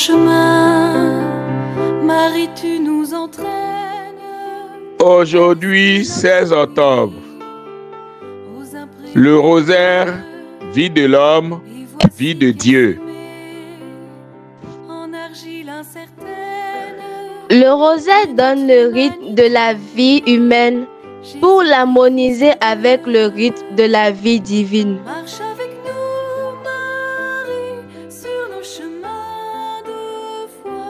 chemin, Marie, tu nous entraînes. Aujourd'hui, 16 octobre, le rosaire, vie de l'homme, vie de Dieu. Le rosaire donne le rythme de la vie humaine pour l'harmoniser avec le rythme de la vie divine. Marche avec nous, Marie, sur nos chemins de foi.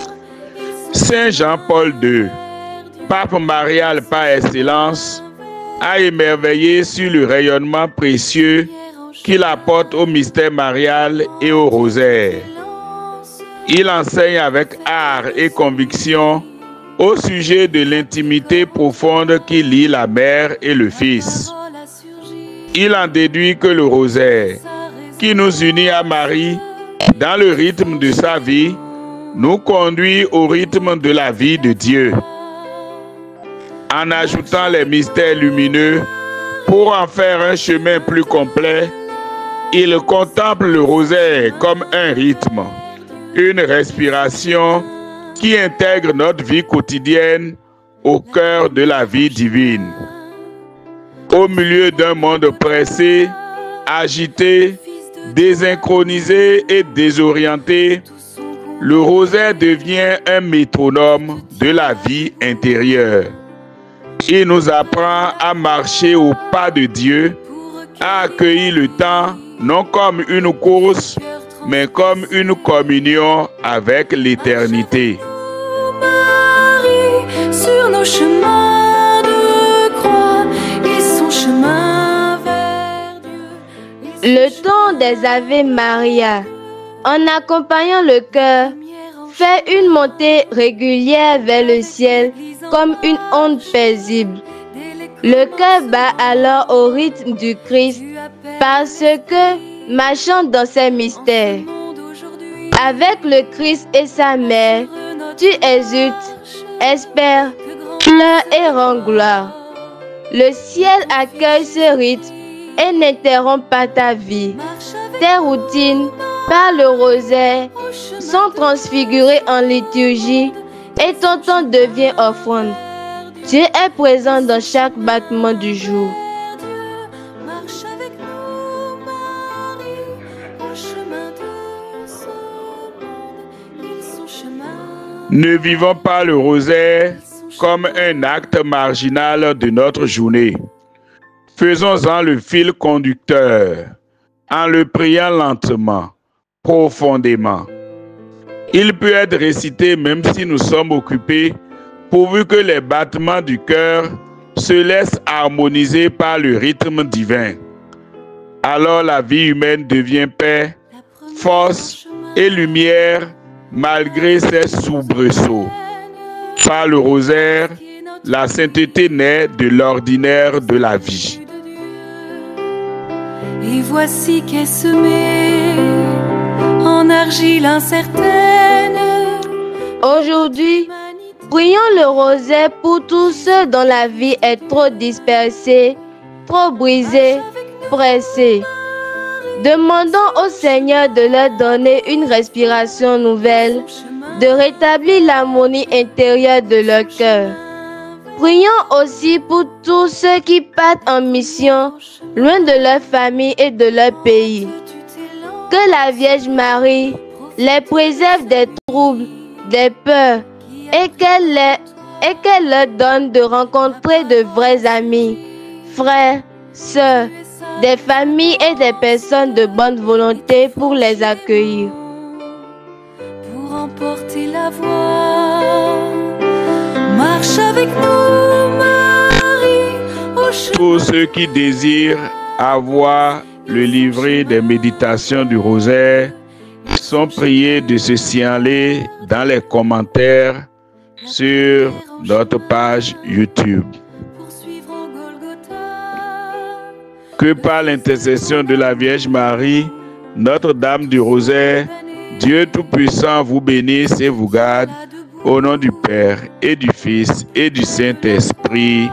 Saint Jean-Paul II, pape marial par excellence, a émerveillé sur le rayonnement précieux qu'il apporte au mystère marial et au rosaire. Il enseigne avec art et conviction au sujet de l'intimité profonde qui lie la mère et le fils. Il en déduit que le rosaire, qui nous unit à Marie dans le rythme de sa vie, nous conduit au rythme de la vie de Dieu. En ajoutant les mystères lumineux pour en faire un chemin plus complet, il contemple le rosaire comme un rythme, une respiration qui intègre notre vie quotidienne au cœur de la vie divine. Au milieu d'un monde pressé, agité, désynchronisé et désorienté, le rosaire devient un métronome de la vie intérieure. Il nous apprend à marcher au pas de Dieu, à accueillir le temps non comme une course, mais comme une communion avec l'éternité. Marie, sur nos chemins de croix et son chemin vers Dieu. Le temps des Ave Maria, en accompagnant le cœur, fait une montée régulière vers le ciel comme une onde paisible. Le cœur bat alors au rythme du Christ parce que, marchant dans ses mystères, avec le Christ et sa mère, tu exultes, espères, pleures et rends gloire. Le ciel accueille ce rythme et n'interrompt pas ta vie. Tes routines, par le rosaire, sont transfigurées en liturgie et ton temps devient offrande. Dieu est présent dans chaque battement du jour. Marche avec nous, Marie, au chemin de ce monde et son chemin. Ne vivons pas le rosaire comme un acte marginal de notre journée. Faisons-en le fil conducteur, en le priant lentement, profondément. Il peut être récité même si nous sommes occupés, pourvu que les battements du cœur se laissent harmoniser par le rythme divin. Alors la vie humaine devient paix, force et lumière malgré ses soubresauts. Par le rosaire, la sainteté naît de l'ordinaire de la vie. Et voici qu'est semé en argile incertaine. Aujourd'hui, prions le rosaire pour tous ceux dont la vie est trop dispersée, trop brisée, pressée. Demandons au Seigneur de leur donner une respiration nouvelle, de rétablir l'harmonie intérieure de leur cœur. Prions aussi pour tous ceux qui partent en mission, loin de leur famille et de leur pays. Que la Vierge Marie les préserve des troubles, des peurs, et qu'elle leur donne de rencontrer de vrais amis, frères, sœurs, des familles et des personnes de bonne volonté pour les accueillir. Pour emporter la voix, marche avec nous, Marie, au chemin. Tous ceux qui désirent avoir le livret des méditations du rosaire sont priés de se signaler dans les commentaires sur notre page YouTube. Que par l'intercession de la Vierge Marie, Notre-Dame du Rosaire, Dieu Tout-Puissant vous bénisse et vous garde, au nom du Père et du Fils et du Saint-Esprit.